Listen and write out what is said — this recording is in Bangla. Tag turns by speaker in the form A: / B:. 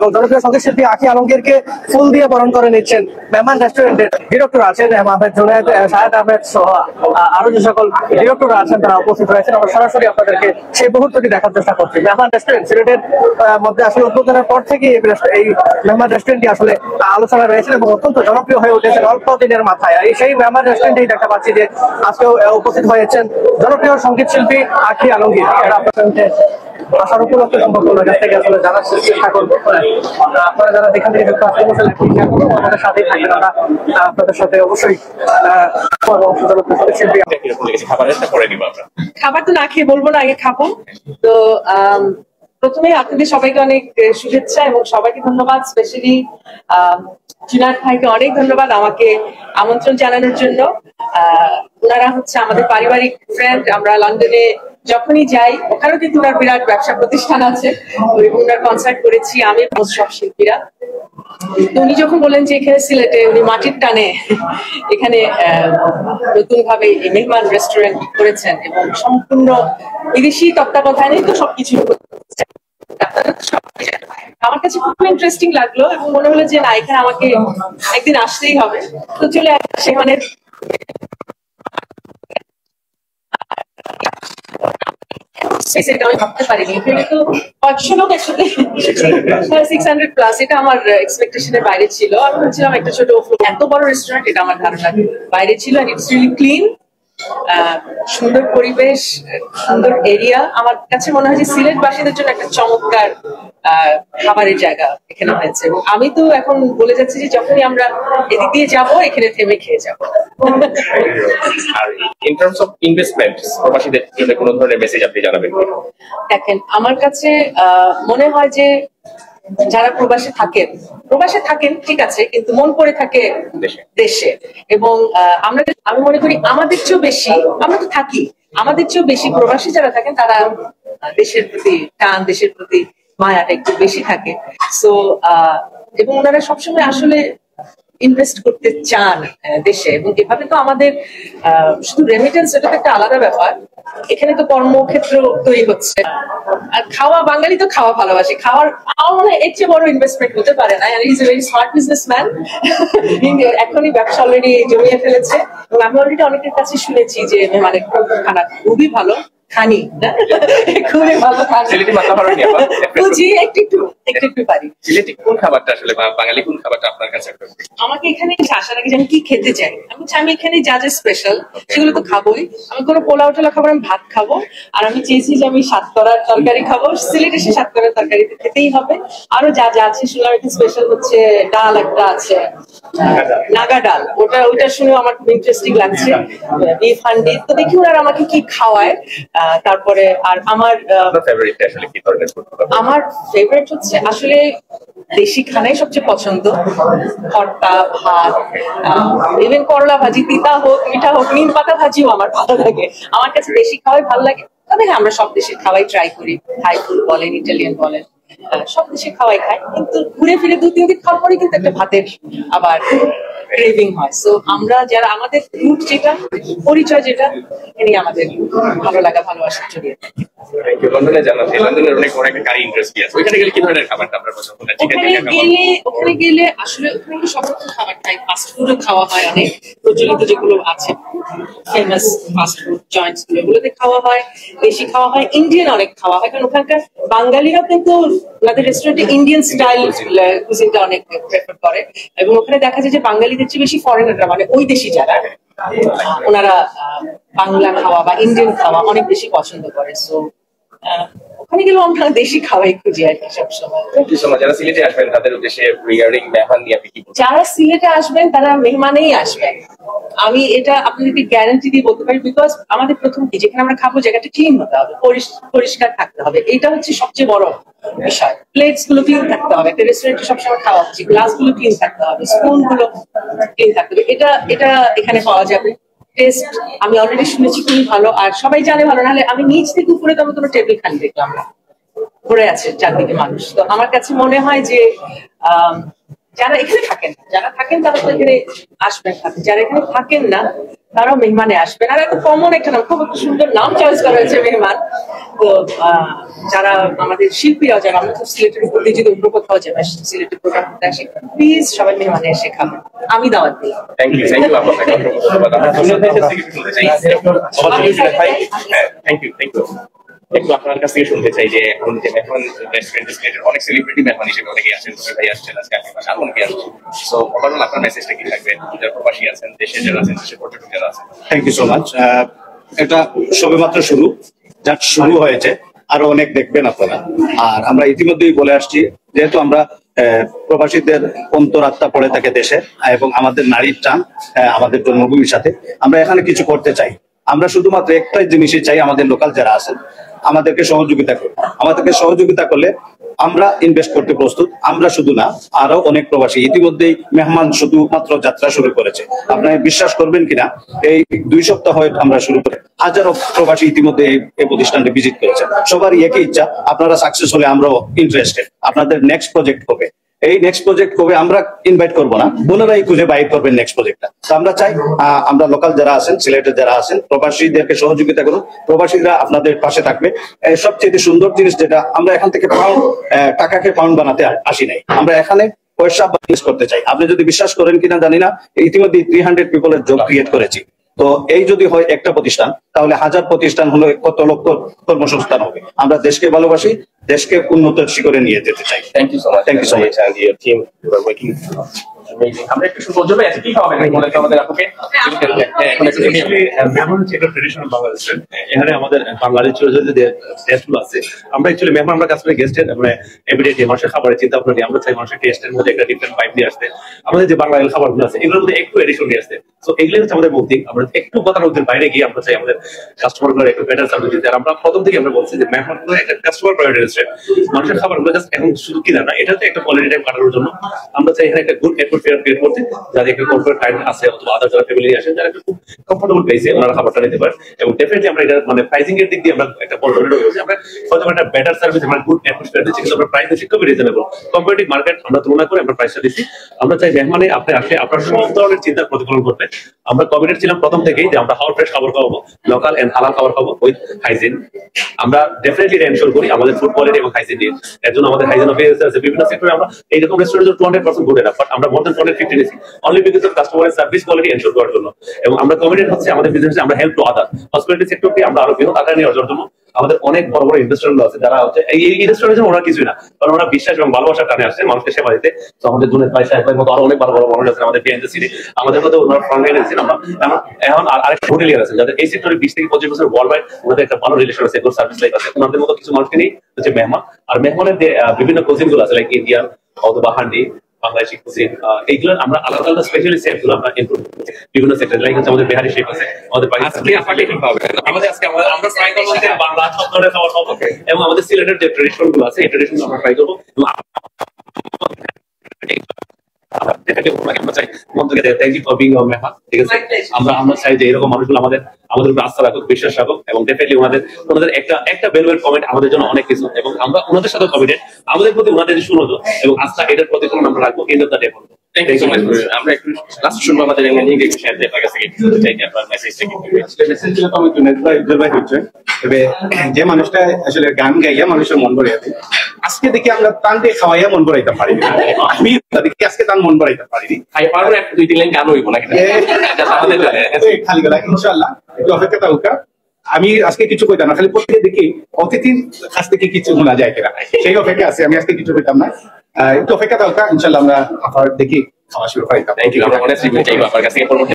A: এবং জনপ্রিয় সঙ্গীত শিল্পী আখি আলমগীরকে ফুল দিয়ে বরণ করে নিচ্ছেন মেহমান রেস্টুরেন্টের ডিরেক্টর আছেন আহমেদ জুনায়েদ, শাহেদ আহমেদ সহ আরো যে সকল ডিরেক্টর আছেন তারা উপস্থিত রয়েছেন। আমরা সরাসরি আপনাদেরকে সেই মুহূর্তটি দেখার চেষ্টা করছি। মেহমান রেস্টুরেন্ট সিলেটের মধ্যে আসলে উদ্বোধনের পর থেকে এই মেহমান রেস্টুরেন্টটি আসলে আলোচনা রয়েছে এবং অত্যন্ত জনপ্রিয় হয়ে উঠেছে অল্প দিনের মাথায়। এই সেই মেহমান রেস্টুরেন্টেই দেখা পাচ্ছি যে আজকেও উপস্থিত হয়েছেন জনপ্রিয় সঙ্গীত শিল্পী আখি আলমগীর। আসার উপলক্ষে সম্ভব কাছ থেকে আসলে জানার চেষ্টা করবো। আপনারা যারা এখান থেকে যুক্ত আসতে বসে আমাদের সাথেই থাকবেন, আমরা আপনাদের সাথে অবশ্যই
B: খাবার তো না খেয়ে বলবো না, আগে খাবো। তো প্রথমে আপনাদের সবাইকে অনেক শুভেচ্ছা এবং সবাইকে ধন্যবাদ। স্পেশালি জুনায়েদ ভাইকে অনেক ধন্যবাদ আমাকে আমন্ত্রণ জানানোর জন্য। ওনারা হচ্ছে আমাদের পারিবারিক ফ্রেন্ড। আমরা লন্ডনে যখনই যাই ওখানেও কিন্তু ওনার বিরাট ব্যবসা প্রতিষ্ঠান আছে, ওনার কনসার্ট করেছি আমি সব শিল্পীরা। তো উনি যখন বললেন যে এখানে সিলেটে উনি মাটির টানে এখানে নতুন ভাবে মেহমান রেস্টুরেন্ট করেছেন এবং সম্পূর্ণ বিদেশি তত্ত্বাবধানে তো সবকিছু আমার কাছে খুব ইন্টারেস্টিং লাগলো এবং মনে হলো যে না এখানে আমাকে একদিন আসতেই হবে। তো চলে সেখানে আমি ভাবতে পারিনি তো 500 লোক একসাথে 600 প্লাস, এটা আমার এক্সপেকটেশনের বাইরে ছিল। আমি ভাবছিলাম একটা ছোট এত বড় রেস্টুরেন্ট এটা আমার ধারণা বাইরে ছিল। ইটস রিয়েলি ক্লিন, সুন্দর পরিবেশ, সুন্দর এরিয়া। আমার কাছে মনে হয় যে সিলেটবাসীদের জন্য একটা চমৎকার খাবারের জায়গা এখানে হয়েছে এবং আমি তো এখন বলে যাচ্ছি যে যখনই আমরা এদিক দিয়ে যাবো এখানে থেমে খেয়ে যাবো।
C: ইন টার্মস অফ ইনভেস্টমেন্ট প্রবাসীদের জন্য কোন ধরনের মেসেজ আপনি জানাবেন?
B: দেখেন, আমার কাছে মনে হয় যে যারা প্রবাসে থাকেন ঠিক আছে, কিন্তু মন পড়ে থাকে দেশে। এবং আমি মনে করি আমাদের চেয়েও বেশি, আমরা তো থাকি, আমাদের চেয়েও বেশি প্রবাসী যারা থাকেন তারা দেশের প্রতি টান, দেশের প্রতি মায়াটা একটু বেশি থাকে। সো এবং ওনারা সবসময় আসলে ইনভেস্ট করতে চান দেশে। এবং এভাবে তো আমাদের শুধু রেমিটেন্স, এটা তো একটা আলাদা ব্যাপার, এখানে তো কর্মক্ষেত্র তৈরি হচ্ছে। আর বাঙালি তো খাওয়া ভালোবাসে, আমার মনে হয় এর চেয়ে বড় ইনভেস্টমেন্ট হতে পারে না। Is a very smart businessman, এখনই ব্যবসা অলরেডি জমিয়ে ফেলেছে। এবং আমি অলরেডি অনেকের কাছে শুনেছি যে মেহমানের খানা খুবই ভালো, খানি খুবই ভালো বুঝি, একটু পারি।
C: সিলেটি কোন খাবারটা আসলে বাঙালি কোন খাবারটা আপনার কাছে?
B: আমাকে এখানে আসার আগে আমি কি খেতে চাই, আমি এখানে যা যা স্পেশাল সেগুলো তো খাবোই। আমি কোনো পোলাও টোলা খাবো, আমি ভাত খাবো। আর আমি চেয়েছি যে আমি সাতকরার তরকারি খাবো, সিলেটে সে সাতকরার তরকারি খেতেই হবে। আরো যা যা আছে শুনলাম একটা স্পেশাল হচ্ছে ডাল একটা আছে, নাগা ডাল, ওটা শুনেও আমার খুব ইন্টারেস্টিং লাগছে, বিফ হান্ডি। তো দেখি ওরা আমাকে কি খাওয়ায়। তারপরে আর আমার ফেভারিট হচ্ছে আসলে দেশি খানাই সবচেয়ে পছন্দ। ভর্তা, ভাত, ইভেন করলা ভাজি, তিতা হোক মিঠা হোক, নিম পাতা ভাজিও আমার ভালো লাগে। আমার কাছে দেশি খাওয়াই ভালো লাগে। তবে আমরা সব দেশের খাওয়াই ট্রাই করি, থাই ফুড বলেন, ইটালিয়ান বলেন, সব দেশের খাওয়াই খাই। কিন্তু ঘুরে ফিরে 2-3 দিন খাওয়ার পরে কিন্তু একটা ভাতের আবার ক্রেভিং হয়। সো আমরা যারা আমাদের রুট যেটা, পরিচয় যেটা, এটাই আমাদের ভালো লাগা, ভালোবাসার জড়িয়ে থাকে। ওখানে গেলে আসলে ওখানে সব রকম খাবার খাই, ফাস্ট ফুডও খাওয়া হয়, অনেক প্রচলিত যেগুলো আছে ফেমাস ফাস্ট ফুড জয়েন্টস গুলোতে খাওয়া হয়, বেশি খাওয়া হয়। ইন্ডিয়ান অনেক খাওয়া হয়, কারণ ওখানকার বাঙালিরা কিন্তু ওনাদের রেস্টুরেন্টে ইন্ডিয়ান স্টাইল কুজিনটা অনেক প্রেফার করে। এবং ওখানে দেখা যায় যে বাঙালিদের চেয়ে বেশি ফরেনাররা, মানে ওই দেশি যারা, ওনারা বাংলা খাওয়া বা ইন্ডিয়ান খাওয়া অনেক বেশি পছন্দ করে। সো ওখানে গেলেও আমরা দেশি খাওয়াই খুঁজি আর কি সবসময়।
C: যারা সিলেটে আসবেন তাদের উদ্দেশ্যে রিগার্ডিং মেহমান নিয়ে আপনি কি বলবেন?
B: যারা সিলেটে আসবেন তারা মেহমানেই আসবেন, আমি এটা আপনাদেরকে গ্যারান্টি দিয়ে বলতে পারি। বিকজ আমাদের প্রথম কি, যেখানে আমরা খাবো জায়গাটা ক্লিন হতে হবে, পরিষ্কার থাকতে হবে, এটা হচ্ছে সবচেয়ে বড় বিষয়। প্লেটস গুলো ক্লিন থাকতে হবে, একটা রেস্টুরেন্টে সবসময় খাওয়া হচ্ছে, গ্লাস গুলো ক্লিন থাকতে হবে, স্পুন গুলো ক্লিন থাকতে হবে। এটা এখানে পাওয়া যাবে। টেস্ট আমি অলরেডি শুনেছি খুবই ভালো, আর সবাই জানে ভালো। নাহলে আমি নিচ থেকে উপরে তো কোনো টেবিল খালি দেখলাম না, ঘুরে আছে চারদিকে মানুষ। তো আমার কাছে মনে হয় যে যারা এখানে থাকেন, যারা থাকেন তারা তো এখানে আসবেন, যারা এখানে থাকেন না তারাও মেহমানে আসবেন। আর একটা কমন একটা নাম, খুব একটা সুন্দর নাম চয়েস করা হয়েছে মেহমান। তো যারা আমাদের শিল্পীরা, যারা আমরা তো সিলেটের উপর দিয়ে যদি অন্য কোথাও যাবে, সিলেটের প্রোগ্রাম করতে আসে, প্লিজ সবাই মেহমানে এসে খাবেন, আমি দাওয়াত দিই।
C: থ্যাংক ইউ আপনাকে থ্যাংক ইউ একটু আপনার কাছ থেকে শুনতে চাই যে এখন যে মেহমান রেস্টুরেন্টের অনেক সেলিব্রিটি মেহমান হিসেবে অনেকেই আসেন, তুমি ভাই আসছেন আজকে, আপনি পাশে আরো অনেকে আসছেন। সো ওভারঅল আপনার মেসেজটা কি থাকবে যারা প্রবাসী আছেন, দেশে যারা আছেন, দেশের পর্যটক যারা আছেন?
D: Thank you so much. এটা সবেমাত্র শুরু, যা শুরু হয়েছে, আরো অনেক দেখবেন আপনারা। আর আমরা ইতিমধ্যেই বলে আসছি, যেহেতু আমরা প্রবাসীদের অন্তরাত্মা পড়ে থাকে দেশে এবং আমাদের নারীর টান আমাদের জন্মভূমির সাথে, আমরা এখানে কিছু করতে চাই। আমরা শুধুমাত্র একটাই জিনিসই চাই, আমাদের লোকাল যারা আছেন আমাদেরকে সহযোগিতা করুন। আমাদেরকে সহযোগিতা করলে আমরা ইনভেস্ট করতে প্রস্তুত। আমরা শুধু না, আরো অনেক প্রবাসী ইতিমধ্যেই মেহমান শুধুমাত্র যাত্রা শুরু করেছে। আপনারা বিশ্বাস করবেন কিনা, এই 2 সপ্তাহ আমরা শুরু করে হাজারো প্রবাসী ইতিমধ্যে এই প্রতিষ্ঠানটি ভিজিট করেছে। সবারই একই ইচ্ছা, আপনারা সাকসেস হলে আমরাও ইন্টারেস্টেড। আপনাদের নেক্সট প্রজেক্ট হবে, এই নেক্সট প্রজেক্ট কবে আমরা ইনভাইট করবো না, বোনেরাই খুঁজে বাইর করবেন নেক্সট প্রজেক্টটা। তো আমরা চাই আমরা লোকাল যারা আছেন, সিলেটের যারা আছেন, প্রবাসীদেরকে সহযোগিতা করুন, প্রবাসীরা আপনাদের পাশে থাকবে। সবচেয়ে সুন্দর জিনিস যেটা, আমরা এখান থেকে টাকাকে পাউন্ড বানাতে আসি নাই, আমরা এখানে পয়সা বিজনেস করতে চাই। আপনি যদি বিশ্বাস করেন কিনা জানি না, ইতিমধ্যে 300 পিপলের জব ক্রিয়েট করেছি। তো এই যদি হয় একটা প্রতিষ্ঠান, তাহলে 1000 প্রতিষ্ঠান হলে কত লক্ষ কর্মসংস্থান হবে। আমরা দেশকে ভালোবাসি, দেশকে উন্নত শিখরে নিয়ে যেতে চাই।
C: Thank you so much.
D: Thank you so much.
C: And your team, you are working amazing. আমরা একটু শুরু করতে আছি, কি খাওয়াবেন বলে তো আমাদের আপুকে? এখন একটু শুনি।
E: মেহমান হচ্ছে একটা ট্রেডিশনাল বাংলা রেস্টুরেন্ট। এখানে আমাদের বাঙালি চলচ্চিত্রের যে টেস্টগুলো আছে, আমরা অ্যাকচুয়ালি মেহমান আমরা কাজ করে গেস্টের মানে এভরিডে যে মানুষের খাবারের চিন্তা ভাবনা নিয়ে আমরা চাই মানুষের টেস্টের মধ্যে একটা ডিফারেন্ট ভাইব নিয়ে আসতে। আমাদের যে বাংলা খাবারগুলো আছে এগুলোর মধ্যে একটু এডিশন নিয়ে আসতে। সো এগুলো হচ্ছে আমাদের মুক্তি। আমরা একটু গতানুগতির বাইরে গিয়ে আমরা চাই আমাদের কাস্টমারগুলোর একটু বেটার সার্ভিস দিতে। আর আমরা প্রথম থেকে আমরা বলছি যে মেহমানগুলো একটা কাস্টমার প্রায়োরিটি রেস্টুরেন্ট। মানুষের খাবারগুলো জাস্ট এখন শুধু কিনা না, এটা হচ্ছে একটা কোয়ালিটি টাইম কাটানোর জন্য আমরা চাই এখানে একটা গুড অ্যাটমসফিয়ার ক্রিয়েট করতে, যাদের একটা কমফোর্ট টাইম আছে অথবা আদার যারা ফ্যামিলি আসেন, যারা একটু খুব কমফোর্টেবল প্লেসে ওনারা খাবারটা নিতে পারেন। এবং ডেফিনেটলি আমরা এটা মানে প্রাইসিং এর দিক দিয়ে আমরা একটা পরিবর্তন হয়েছে। আমরা হয়তো একটা বেটার সার্ভিস, আমরা গুড অ্যাটমসফিয়ার দিচ্ছি, কিন্তু আমরা প্রাইস দিচ্ছি খুবই রিজনেবল। কম্পারেটিভ মার্কেট আমরা তুলনা করে আমরা প্রাইসটা দিচ্ছি। আমরা চাই মেহমানে আপনি আসলে আপনার সব ধরনের চিন্তার প্রতিফলন করতে। আমরা কমিটেড ছিলাম প্রথম থেকেই যে আমরা হাওয়ার ফ্রেশ খাবার খাওয়াবো, লোকাল এন্ড হালাল খাবার খাবো উইথ হাইজিন। আমরা ডেফিনেটলি এনশিওর করি আমাদের ফুড কোয়ালিটি এবং হাইজিন নিয়ে। এর জন্য আমাদের হাইজিন অফিসার আছে বিভিন্ন সেক্টরে। আমরা এইরকম রেস্টুরেন্টের 200% গুড এনাফ, বাট আমরা মোর দ্যান 250 নিয়েছি অনলি বিকজ অফ কাস্টমারের সার্ভিস কোয়ালিটি এনশিওর করার জন্য। এবং আমরা কমিটেড হচ্ছে আমাদের বিজনেসে আমরা হেল্প টু আদার হসপিটালিটি সেক্টরকে আমরা আরো বৃহৎ আকারে নিয়ে যাওয়ার জন্য। আমাদের অনেক বড় বড় ইনভেস্টরগুলো আছে যারা হচ্ছে এই রেস্টুরেন্টের ওরা কিছুই না, কারণ ওরা বিশ্বাস এবং ভালোবাসার কারণে আসছে মানুষকে সেবা দিতে। তো আমাদের জন্য পয়সা একবার মতো আরো অনেক বড় বড় মানুষ আছে আমাদের বিহাইন্ড দ্য সিনে, আমাদের মধ্যে ওনারা ফ্রন্ট লাইনে আছেন। আমরা এখন আরেকটা হোটেলিয়ার আছেন যাদের এই সেক্টরে 20 থেকে 25 বছর ওয়ার্ল্ড ওয়াইড ওনাদের একটা ভালো রিলেশন আছে, গুড সার্ভিস লাইফ আছে। ওনাদের মতো কিছু মানুষকে নিয়ে হচ্ছে মেহমান। আর মেহমানের যে বিভিন্ন কোচিং গুলো আছে লাইক ইন্ডিয়ান অথবা হান্ডি, বাংলাদেশি কুজিন, এইগুলো আমরা আলাদা আলাদা স্পেশালি শেফ গুলো আমরা ইনক্লুড করছি বিভিন্ন সেক্টর। লাইক হচ্ছে আমাদের বিহারি শেফ আছে, আমাদের
C: আজকে আপনাকে কি খাওয়াবেন?
E: আমাদের আজকে আমরা ট্রাই করবো যে বাংলা সব ধরনের খাবার খাবো এবং আমাদের সিলেটের যে ট্রেডিশন গুলো আছে এই ট্রেডিশন আমরা ট্রাই করবো। আমরা চাই মন থেকে thank you for being our মেহমান, ঠিক আছে? আমরা চাই যে এরকম মানুষগুলো আমাদের উপর আস্থা রাখুক, বিশ্বাস রাখুক এবং ডেফিনেটলি ওনাদের একটা ভ্যালুয়েবল কমেন্ট আমাদের জন্য অনেক কিছু। এবং আমরা ওনাদের সাথে কমিটেড, আমাদের প্রতি ওনাদের যে সুনজর এবং আস্থা, এটার প্রতিফলন আমরা রাখবো end of the day.
C: Thank you so much. আমরা একটু লাস্ট শুনবো আমাদের এঙ্গেজিং একটু শেয়ার দিয়ে আপনার কাছে চাই যে আপনার মেসেজটা কি হবে।
D: মেসেজগুলো তো আমি জলবাই হচ্ছে, তবে যে মানুষটা আসলে গান গাইয়া মানুষের মন ভরে আছে, আজকে দেখি আমরা টান দিয়ে খাওয়াইয়া মন ভরাইতে পারিনি। আমি দেখি আজকে টান মন ভরাইতে পারিনি।
C: খাই পারবেন একটা 2-3 লাইন গান হইব নাকি?
D: খালি গলা ইনশাআল্লাহ একটু অপেক্ষা থাকুকা। আমি আজকে কিছু কইতাম না, খালি প্রত্যেকে দেখি অতিথির কাছ থেকে কিছু শোনা যায় কিনা, সেই অপেক্ষা আছে। আমি আজকে কিছু কইতাম না, একটু অপেক্ষা থাকুকা। ইনশাআল্লাহ আমরা আবার দেখি খাওয়া শুরু করাইতাম।
C: Thank you. আমরা অনেক চাইবো আপনার কাছে পরবর্তী